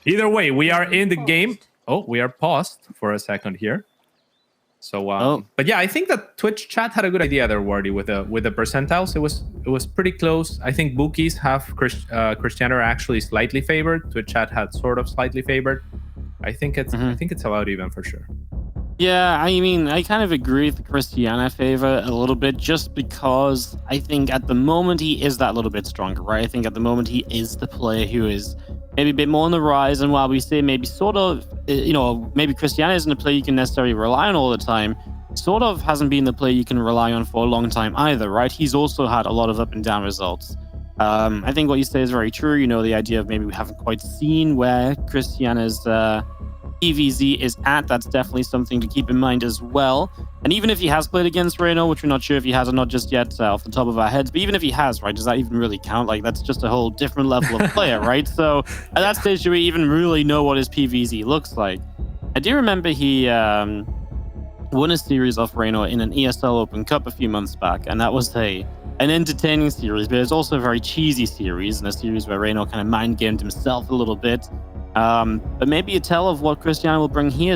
Either way, we are in the game. Oh, we are paused for a second here. So, but yeah, I think that Twitch chat had a good idea there, Wardy, with the percentiles. It was pretty close. I think bookies have Krystianer actually slightly favored. Twitch chat had sort of slightly favored. I think it's about even for sure. Yeah, I mean, I kind of agree with the Krystianer favor a little bit, just because I think at the moment he is that little bit stronger, right? I think at the moment he is the player who is maybe a bit more on the rise, and while we say maybe SortOf, maybe Krystianer isn't a player you can necessarily rely on all the time, SortOf hasn't been the player you can rely on for a long time either, right? He's also had a lot of up and down results. I think what you say is very true. The idea of maybe we haven't quite seen where Krystianer's PVZ is at. That's definitely something to keep in mind as well. And even if he has played against Reno, which we're not sure if he has or not just yet off the top of our heads, but even if he has, right, does that even really count? Like, that's just a whole different level of player, right? So at that stage, do we even really know what his PVZ looks like? I do remember he won a series off Reno in an ESL Open Cup a few months back, and that was an entertaining series, but it's also a very cheesy series, and a series where Reno kind of mind gamed himself a little bit. But maybe a tell of what Krystianer will bring here.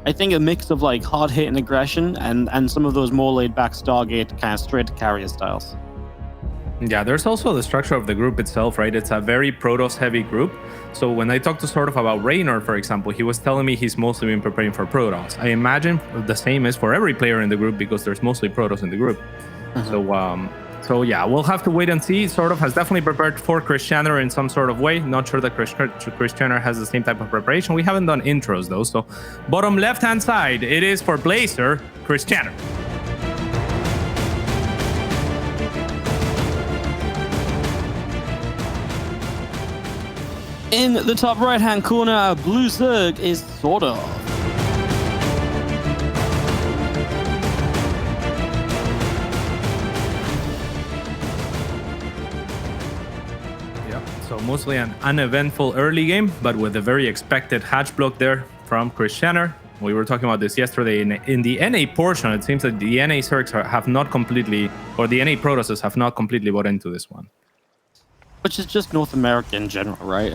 I think a mix of like hard hit and aggression, and some of those more laid back Stargate kind of straight to carrier styles. Yeah, there's also the structure of the group itself, right? It's a very Protoss heavy group. So when I talked to SortOf about Raynor, for example, he was telling me he's mostly been preparing for Protoss. I imagine the same is for every player in the group because there's mostly Protoss in the group. So yeah, we'll have to wait and see. SortOf has definitely prepared for Krystianer in some sort of way. Not sure that Krystianer has the same type of preparation. We haven't done intros though. So bottom left-hand side, it is for Blazer, Krystianer. In the top right-hand corner, Blue Zerg is SortOf. So mostly an uneventful early game, but with a very expected hatch block there from Krystianer. We were talking about this yesterday in the NA portion. It seems that the NA Zergs have not completely, or the NA Protosses have not completely bought into this one. Which is just North America in general, right?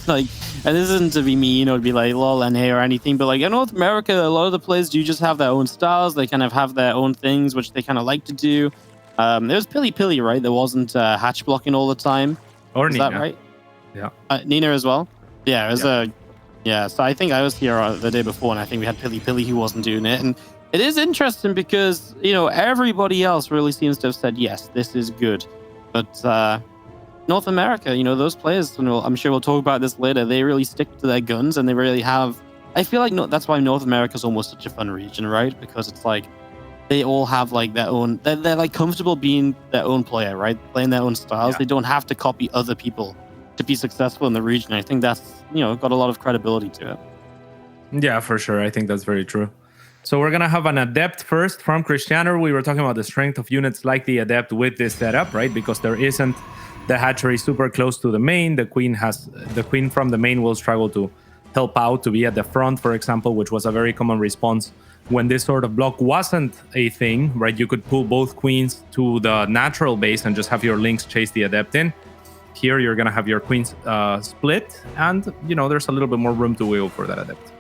Like, and this isn't to be mean or to be like lol NA or anything, but like in North America, a lot of the players do just have their own styles. They kind of have their own things which they kind of like to do. There was Pili, right? There wasn't hatch blocking all the time. Or Is Nina. that right? Yeah. Nina as well? Yeah, it was so I think I was here the day before, and I think we had Pili who wasn't doing it. And it is interesting because, everybody else really seems to have said, yes, this is good. But North America, those players, I'm sure we'll talk about this later, they really stick to their guns, and they really have... I feel like that's why North America is almost such a fun region, right? Because it's like, they all have like their own... They're like comfortable being their own player, right? Playing their own styles. Yeah. They don't have to copy other people to be successful in the region. I think that's, got a lot of credibility to it. Yeah, for sure. I think that's very true. So we're going to have an Adept first from Krystianer. We were talking about the strength of units like the Adept with this setup, right? Because there isn't the hatchery super close to the main. The queen from the main will struggle to help out, to be at the front, for example, which was a very common response when this sort of block wasn't a thing, right? You could pull both queens to the natural base and just have your links chase the Adept in. Here, you're going to have your queens split, and, there's a little bit more room to wiggle for that Adept.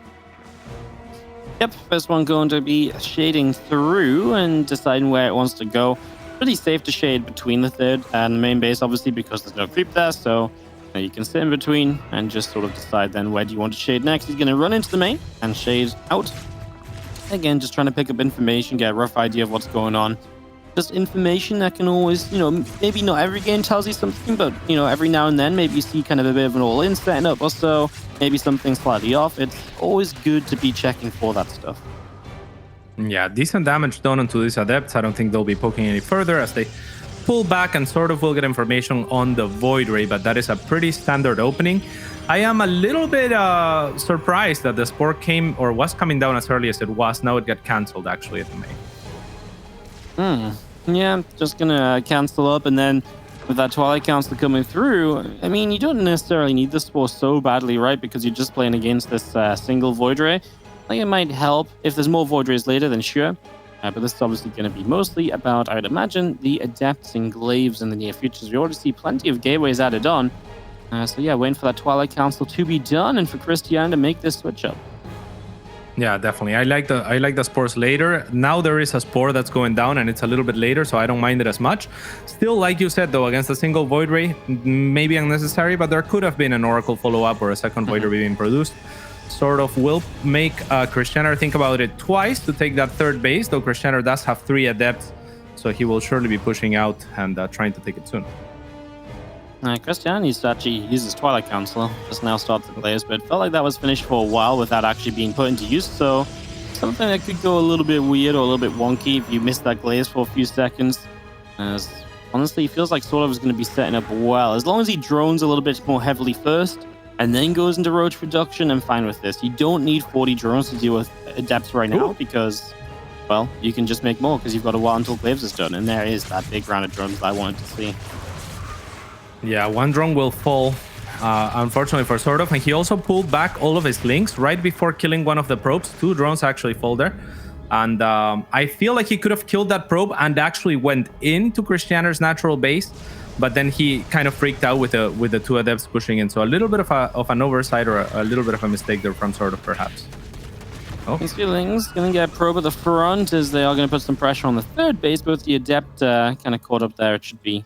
Yep, first one going to be shading through and deciding where it wants to go. Pretty safe to shade between the third and the main base, obviously, because there's no creep there, so you can sit in between and just sort of decide then where do you want to shade next. He's going to run into the main and shade out. Again, just trying to pick up information, get a rough idea of what's going on. Just information that can always, maybe not every game tells you something, but, every now and then maybe you see kind of a bit of an all-in setting up or so, maybe something slightly off. It's always good to be checking for that stuff. Yeah, decent damage done onto these Adepts. I don't think they'll be poking any further as they pull back and sort of will get information on the Void Ray, but that is a pretty standard opening. I am a little bit surprised that the Spore came or was coming down as early as it was. Now it got cancelled actually at the main. Yeah, just gonna cancel up, and then with that Twilight Council coming through, I mean, you don't necessarily need the Spore so badly, right? Because you're just playing against this single Void Ray. I think it might help. If there's more Void Rays later, then sure. But this is obviously going to be mostly about, I would imagine, the Adepts and Glaives in the near future. We already see plenty of gateways added on. So yeah, waiting for that Twilight Council to be done and for Krystianer to make this switch up. Yeah, definitely. I like the spores later. Now there is a spore that's going down and it's a little bit later, so I don't mind it as much. Still, like you said though, against a single Void Ray, maybe unnecessary, but there could have been an Oracle follow-up or a second Void Ray being produced. SortOf will make Krystianer think about it twice to take that third base, though Krystianer does have 3 Adepts, so he will surely be pushing out and trying to take it soon. Krystianer needs to actually use his Twilight Council. Just now starts the Glaives, but it felt like that was finished for a while without actually being put into use. So something that could go a little bit weird or a little bit wonky if you miss that Glaives for a few seconds. As honestly, it feels like SortOf is going to be setting up well. As long as he drones a little bit more heavily first and then goes into Roach production, I'm fine with this. You don't need 40 drones to deal with Adepts right now because, well, you can just make more because you've got a while until Glaives is done. And there is that big round of drones that I wanted to see. Yeah, 1 drone will fall, unfortunately for SortOf, and he also pulled back all of his links right before killing one of the probes. 2 drones actually fall there, and I feel like he could have killed that probe and actually went into Krystianer's natural base, but then he kind of freaked out with the 2 Adepts pushing in. So a little bit of an oversight or a little bit of a mistake there from SortOf, perhaps. Oh, these feelings gonna get probe at the front as they are gonna put some pressure on the third base, but with the Adept kind of caught up there, it should be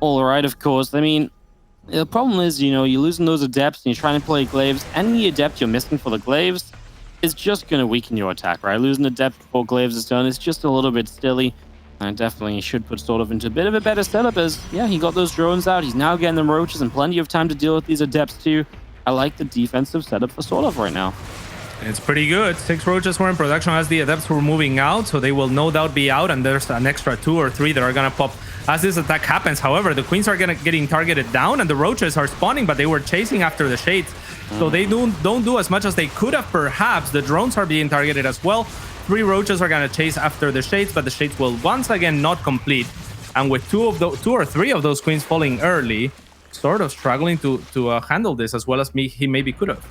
all right, of course. I mean, the problem is, you know, you're losing those Adepts and you're trying to play Glaives. Any Adept you're missing for the Glaives is just going to weaken your attack, right? Losing Adept before Glaives is done is just a little bit silly. And definitely should put SortOf into a bit of a better setup as, yeah, he got those drones out. He's now getting them Roaches and plenty of time to deal with these Adepts too. I like the defensive setup for SortOf right now. It's pretty good. 6 Roaches were in production as the Adepts were moving out, so they will no doubt be out, and there's an extra 2 or 3 that are going to pop as this attack happens. However, the Queens are getting targeted down, and the Roaches are spawning, but they were chasing after the Shades, so they don't do as much as they could have, perhaps. The drones are being targeted as well. 3 Roaches are going to chase after the Shades, but the Shades will once again not complete, and with 2 or 3 of those Queens falling early, sort of struggling to handle this as well as he maybe could have.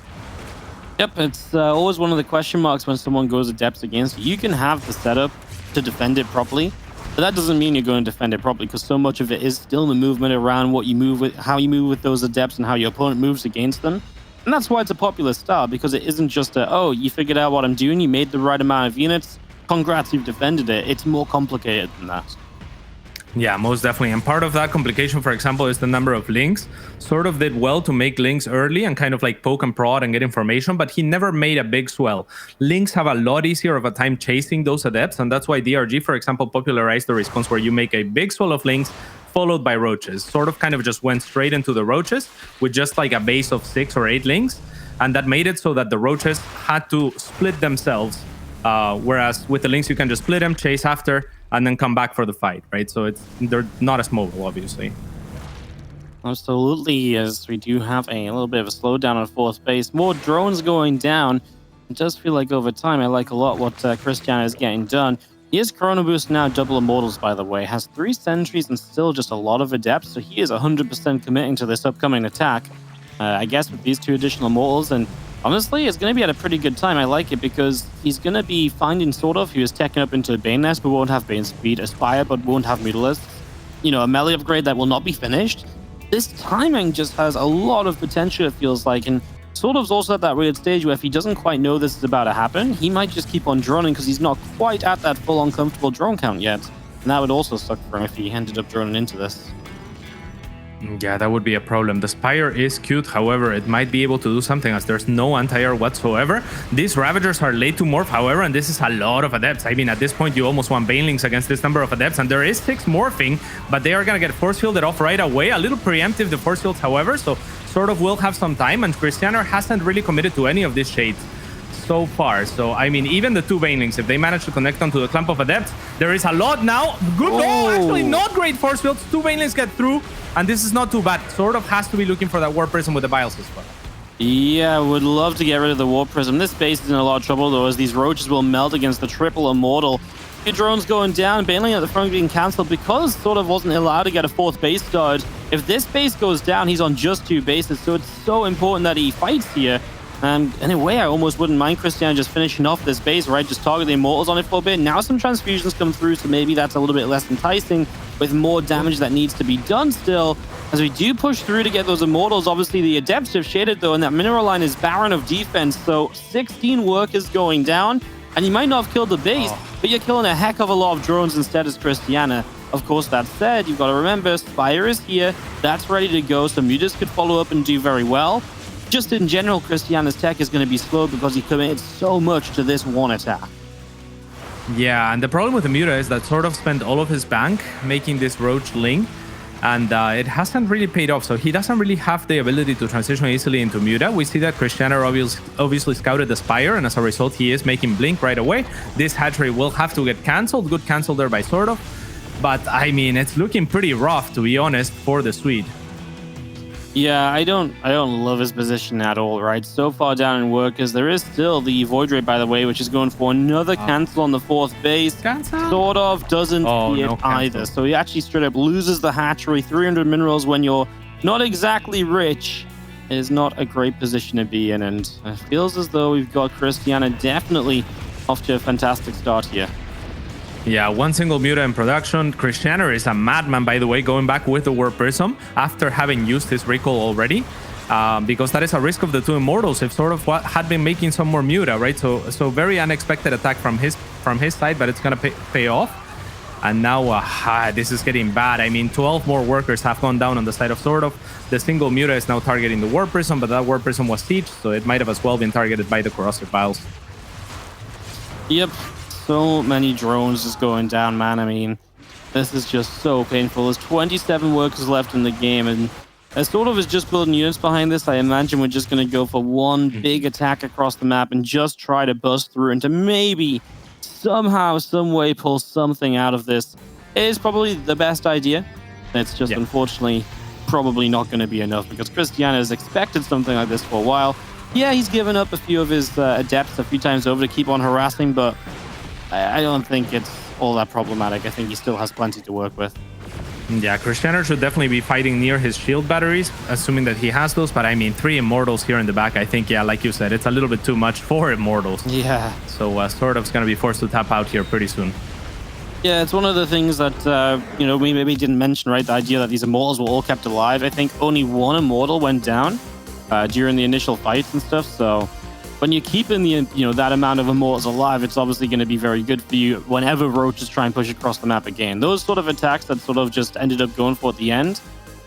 Yep, it's always one of the question marks when someone goes Adepts against you. You can have the setup to defend it properly, but that doesn't mean you're going to defend it properly because so much of it is still the movement around what you move with, how you move with those Adepts and how your opponent moves against them. And that's why it's a popular style, because it isn't just oh, you figured out what I'm doing, you made the right amount of units, congrats, you've defended it. It's more complicated than that. Yeah, most definitely. And part of that complication, for example, is the number of links. SortOf did well to make links early and kind of like poke and prod and get information, but he never made a big swell. Links have a lot easier of a time chasing those Adepts, and that's why DRG, for example, popularized the response where you make a big swell of links followed by Roaches. SortOf kind of just went straight into the Roaches with just like a base of 6 or 8 links, and that made it so that the Roaches had to split themselves, whereas with the links you can just split them, chase after, and then come back for the fight, right? So they're not as mobile, obviously. Absolutely, as we do have a little bit of a slowdown on 4th base. More drones going down. It does feel like over time, I like a lot what Krystianer is getting done. He is Chrono Boost now, double Immortals, by the way. Has 3 Sentries and still just a lot of Adepts, so he is 100% committing to this upcoming attack. I guess with these 2 additional Immortals, and honestly, it's going to be at a pretty good time. I like it because he's going to be finding SortOf, who is teching up into Bane Nest, but won't have Bane Speed, Aspire, but won't have Mutalisk. You know, a melee upgrade that will not be finished. This timing just has a lot of potential, it feels like, and SortOf's also at that weird stage where if he doesn't quite know this is about to happen, he might just keep on droning because he's not quite at that full uncomfortable drone count yet. And that would also suck for him if he ended up droning into this. Yeah, that would be a problem. The Spire is cute, however, it might be able to do something as there's no anti-air whatsoever. These Ravagers are late to morph, however, and this is a lot of Adepts. I mean, at this point, you almost want Banelings against this number of Adepts, and there is 6 morphing, but they are going to get force fielded off right away. A little preemptive, the force fields, however, so SortOf will have some time, and Krystianer hasn't really committed to any of these Shades so far. So, I mean, even the 2 Banelings, if they manage to connect onto the clump of Adepts, there is a lot now. Good. Oh, actually, not great force fields. 2 Banelings get through. And this is not too bad. SortOf has to be looking for that War Prism with the Biles as well. Yeah, would love to get rid of the War Prism. This base is in a lot of trouble, though, as these Roaches will melt against the triple Immortal. 2 drones going down, Baneling at the front being cancelled because SortOf wasn't allowed to get a 4th base started. If this base goes down, he's on just 2 bases, so it's so important that he fights here. In a way, I almost wouldn't mind Krystianer just finishing off this base, right? Just target the Immortals on it for a bit. Now some transfusions come through, so maybe that's a little bit less enticing with more damage that needs to be done still. As we do push through to get those immortals, obviously the adepts have shaded though, and that mineral line is barren of defense. So 16 workers going down, and you might not have killed the base, but you're killing a heck of a lot of drones instead as Krystianer. Of course, that said, you've got to remember, Spire is here. That's ready to go, so Mutas could follow up and do very well. Just in general, Krystianer's tech is going to be slow because he committed so much to this one attack. Yeah, and the problem with the Muta is that SortOf spent all of his bank making this Roach Link, and it hasn't really paid off, so he doesn't really have the ability to transition easily into Muta. We see that Krystianer obviously scouted the Spire, and as a result, he is making Blink right away. This hatchery will have to get cancelled. Good cancel there by SortOf. But, I mean, it's looking pretty rough, to be honest, for the Swede. Yeah, I don't love his position at all, right? So far down in workers, there is still the Void Ray, by the way, which is going for another cancel on the 4th base. Cancel? SortOf doesn't see it either. So he actually straight up loses the hatchery. 300 minerals when you're not exactly rich is not a great position to be in. And it feels as though we've got Krystianer definitely off to a fantastic start here. Yeah, one single Muta in production. Krystianer is a madman, by the way, going back with the Warp Prism after having used his recall already, because that is a risk of the two Immortals if SortOf had been making some more Muta, right? So very unexpected attack from his side, but it's gonna pay off. And now this is getting bad. I mean, 12 more workers have gone down on the side of SortOf. The single Muta is now targeting the Warp Prism, but that Warp Prism was sieged, so it might have as well been targeted by the Corrosive Vials. Yep. So many drones just going down, man. I mean, this is just so painful. There's 27 workers left in the game, and as SortOf is just building units behind this, I imagine we're just going to go for one big attack across the map and just try to bust through and to maybe somehow, some way pull something out of this. It is probably the best idea. It's just unfortunately probably not going to be enough because Krystianer has expected something like this for a while. Yeah, he's given up a few of his adepts a few times over to keep on harassing, but I don't think it's all that problematic. I think he still has plenty to work with. Yeah, Krystianer should definitely be fighting near his shield batteries, assuming that he has those. But I mean, 3 Immortals here in the back, I think, yeah, like you said, it's a little bit too much for Immortals. Yeah. So SortOf's going to be forced to tap out here pretty soon. Yeah, it's one of the things that, we maybe didn't mention, right? The idea that these Immortals were all kept alive. I think only 1 Immortal went down during the initial fights and stuff, so when you're keeping that amount of Immortals alive, it's obviously going to be very good for you whenever roaches try and push across the map again. Those sort of attacks that sort of just ended up going for at the end,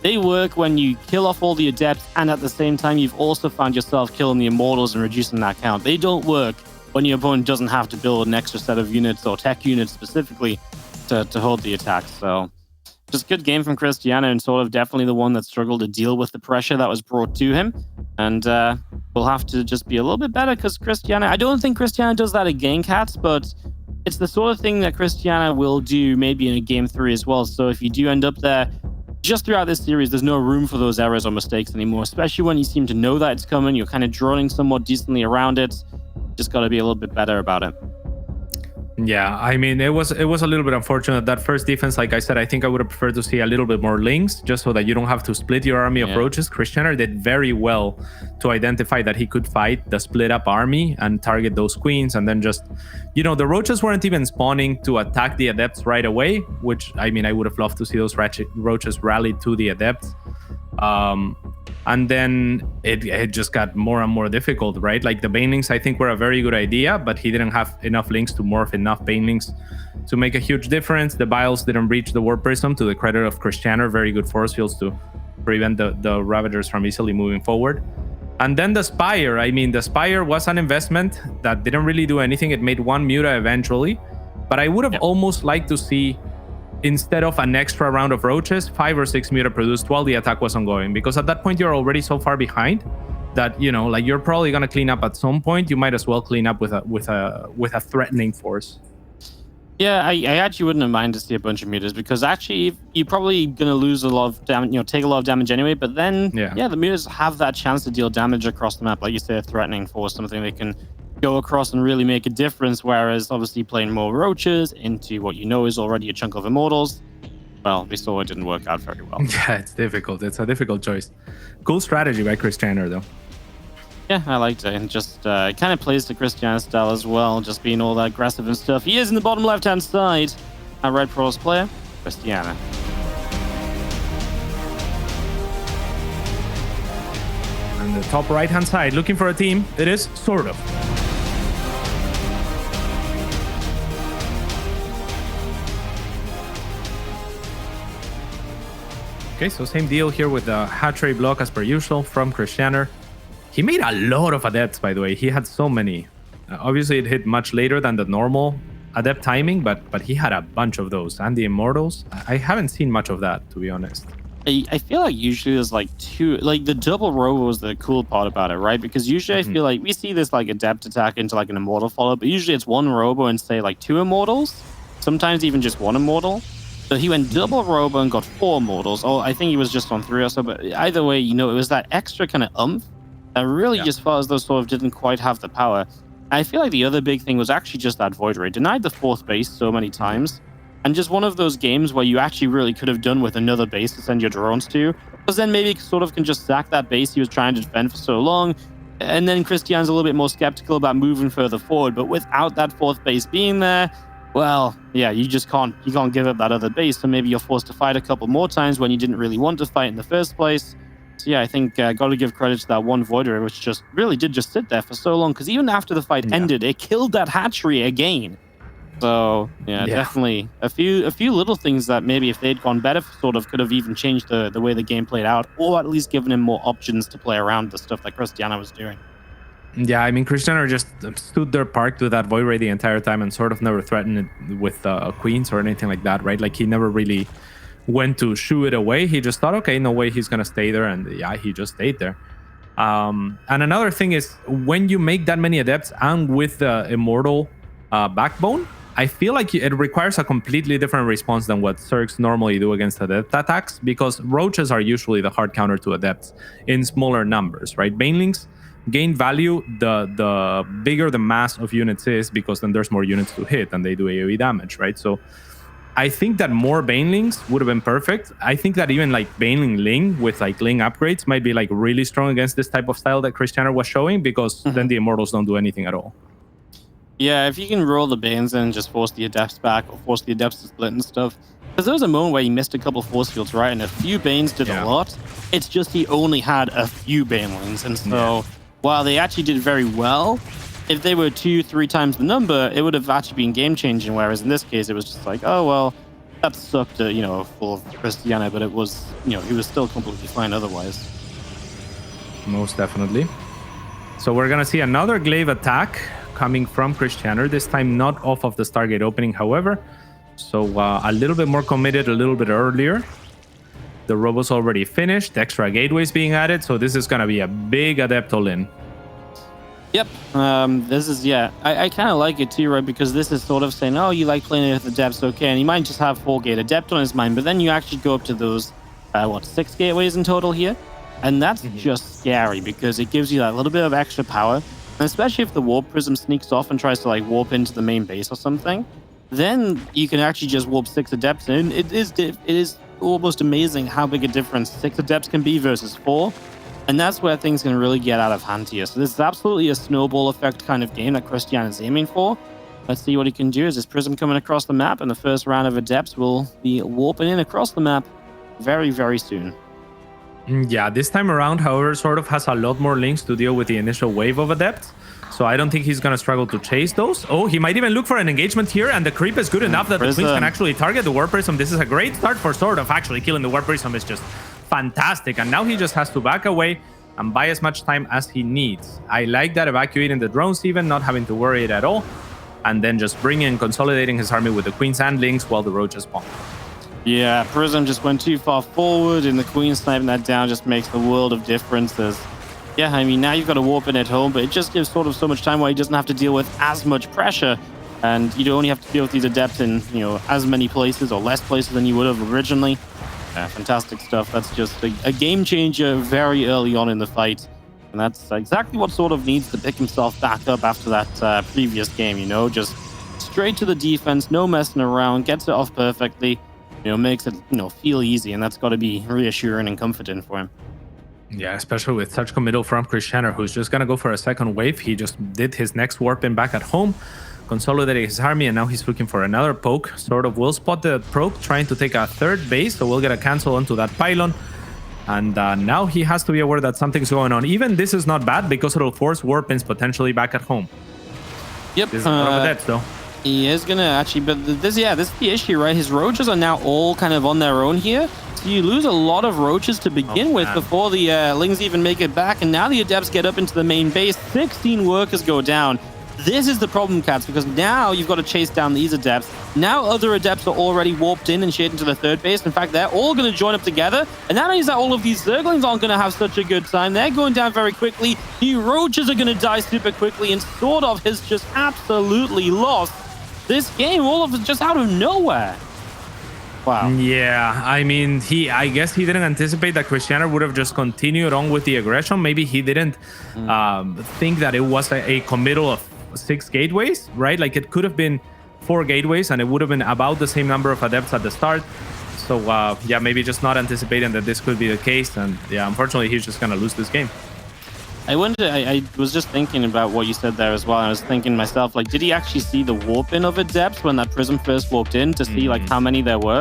they work when you kill off all the adepts and at the same time you've also found yourself killing the Immortals and reducing that count. They don't work when your opponent doesn't have to build an extra set of units or tech units specifically to hold the attack. So just good game from Krystianer, and SortOf definitely the one that struggled to deal with the pressure that was brought to him. And we'll have to just be a little bit better because Krystianer, I don't think Krystianer does that again, Cats, but it's the sort of thing that Krystianer will do maybe in a game 3 as well. So if you do end up there, just throughout this series, there's no room for those errors or mistakes anymore, especially when you seem to know that it's coming. You're kind of droning somewhat decently around it. Just got to be a little bit better about it. Yeah, I mean, it was a little bit unfortunate. That first defense, like I said, I think I would have preferred to see a little bit more links, just so that you don't have to split your army of roaches. Krystianer did very well to identify that he could fight the split up army and target those queens, and then just, the roaches weren't even spawning to attack the adepts right away, which, I mean, I would have loved to see those roaches rally to the adepts. And then it just got more and more difficult, right? Like the banelings, I think, were a very good idea, but he didn't have enough links to morph enough banelings to make a huge difference. The Vials didn't reach the Warp Prism, to the credit of Krystianer. Very good force fields to prevent the Ravagers from easily moving forward. And then the Spire. I mean, the Spire was an investment that didn't really do anything. It made 1 Muta eventually, but I would have almost liked to see, instead of an extra round of roaches, 5 or 6 Muta produced while the attack was ongoing, because at that point you're already so far behind that you're probably gonna clean up at some point. You might as well clean up with a threatening force. Yeah, I actually wouldn't have minded to see a bunch of Mutas, because actually you're probably gonna lose a lot of damage, take a lot of damage anyway. But then the Mutas have that chance to deal damage across the map, like you say, a threatening force, something they can go across and really make a difference, whereas obviously playing more roaches into what is already a chunk of Immortals, well, we saw it didn't work out very well. Yeah, it's difficult. It's a difficult choice. Cool strategy by Krystianer, though. Yeah, I liked it, and just it kind of plays to Krystianer style as well, just being all that aggressive and stuff. He is in the bottom left-hand side. Our Red Pros player, Krystianer. the top right-hand side, looking for a team. It is SortOf. Okay, so same deal here with the hatchery block as per usual from Krystianer. He made a lot of adepts, by the way. He had so many. Obviously, it hit much later than the normal adept timing, but he had a bunch of those. And the immortals, I haven't seen much of that, to be honest. I feel like usually there's like two, like the double robo is the cool part about it, right? Because usually I feel like we see this like adept attack into like an immortal follow, but usually it's one robo and say like 2 immortals, sometimes even just 1 immortal. So he went double robo and got 4 immortals. Oh, I think he was just on 3 or so, but either way, you know, it was that extra kind of that really just felt as though sort of didn't quite have the power. I feel like the other big thing was actually just that void ray. Denied the 4th base so many times. And just one of those games where you actually really could have done with another base to send your drones to. Because then maybe sort of can just sack that base he was trying to defend for so long. And then Krystianer's a little bit more skeptical about moving further forward. But without that 4th base being there, well, yeah, you can't give up that other base. So maybe you're forced to fight a couple more times when you didn't really want to fight in the first place. So yeah, I think got to give credit to that one void ray, which just really did just sit there for so long. Because even after the fight ended, it killed that hatchery again. So yeah, definitely a few little things that maybe if they'd gone better, sort of could have even changed the way the game played out, or at least given him more options to play around the stuff that Krystianer was doing. Yeah, I mean, Krystianer just stood there parked with that void ray the entire time and sort of never threatened it with queens or anything like that, right? Like he never really went to shoo it away. He just thought, okay, no way he's gonna stay there, and yeah, he just stayed there. And another thing is when you make that many adepts and with the immortal backbone, I feel like it requires a completely different response than what Zergs normally do against adept attacks, because roaches are usually the hard counter to adepts in smaller numbers, right? Banelings gain value the bigger the mass of units is, because then there's more units to hit and they do AoE damage, right? So I think that more Banelings would have been perfect. I think that even like Baneling Ling with like Ling upgrades might be like really strong against this type of style that Krystianer was showing, because then the immortals don't do anything at all. Yeah, if you can roll the Banes and just force the Adepts back, or force the Adepts to split and stuff. Because there was a moment where he missed a couple force fields, right? And a few Banes did a lot. It's just he only had a few Banelings. And so, while they actually did very well, if they were 2-3 times the number, it would have actually been game-changing. Whereas in this case, it was just like, oh, well, that sucked, for Krystianer. But it was, he was still completely fine otherwise. Most definitely. So we're going to see another glaive attack coming from Krystianer, this time not off of the Stargate opening, however. So a little bit more committed, a little bit earlier. The robo's already finished, extra gateways being added, so this is going to be a big adept all-in. Yep, this is, I kind of like it too, right? Because this is sort of saying, oh, you like playing with adepts, okay, and he might just have 4 gate adept on his mind, but then you actually go up to those, 6 gateways in total here? And that's just scary, because it gives you that little bit of extra power. And especially if the warp prism sneaks off and tries to like warp into the main base or something, then you can actually just warp 6 adepts in. It is almost amazing how big a difference 6 adepts can be versus 4. And that's where things can really get out of hand here. So this is absolutely a snowball effect kind of game that Krystianer is aiming for. Let's see what he can do. Is this prism coming across the map? And the first round of adepts will be warping in across the map very, very soon. Yeah, this time around, however, SortOf has a lot more links to deal with the initial wave of adepts. So I don't think he's going to struggle to chase those. Oh, he might even look for an engagement here, and the creep is good enough that the Twins can actually target the Warp Prism. This is a great start for SortOf. Actually, killing the Warp Prism is just fantastic. And now he just has to back away and buy as much time as he needs. I like that, evacuating the drones even, not having to worry it at all. And then just bringing and consolidating his army with the Queens and Lings while the Roaches spawn. Yeah, Prism just went too far forward, and the Queen sniping that down just makes the world of differences. Yeah, I mean, now you've got to warp in at home, but it just gives SortOf so much time where he doesn't have to deal with as much pressure, and you only have to deal with these adepts in, as many places or less places than you would have originally. Fantastic stuff. That's just a game changer very early on in the fight, and that's exactly what SortOf needs to pick himself back up after that previous game, just straight to the defense, no messing around, gets it off perfectly. Makes it, feel easy, and that's got to be reassuring and comforting for him. Yeah, especially with such committal from Krystianer, who's just going to go for a second wave. He just did his next warp in back at home, consolidated his army, and now he's looking for another poke. SortOf will spot the probe, trying to take a third base, so we'll get a cancel onto that pylon. And now he has to be aware that something's going on. Even this is not bad because it'll force Warpins potentially back at home. Yep. This is part of that, though. He is gonna actually, but this is the issue, right? His roaches are now all kind of on their own here. So you lose a lot of roaches to begin with before the Lings even make it back. And now the Adepts get up into the main base. 16 workers go down. This is the problem, Cats, because now you've got to chase down these Adepts. Now other Adepts are already warped in and shaded into the third base. In fact, they're all going to join up together. And that means that all of these Zerglings aren't going to have such a good time. They're going down very quickly. The Roaches are going to die super quickly. And SortOf has just absolutely lost this game, all of it just out of nowhere. Wow. Yeah, I mean, I guess he didn't anticipate that Krystianer would have just continued on with the aggression. Maybe he didn't think that it was a committal of 6 gateways, right? Like it could have been 4 gateways and it would have been about the same number of Adepts at the start. So yeah, maybe just not anticipating that this could be the case. And yeah, unfortunately, he's just gonna lose this game. I wonder, I was just thinking about what you said there as well. I was thinking myself, like, did he actually see the warp in of Adepts when that Prism first walked in to see like how many there were?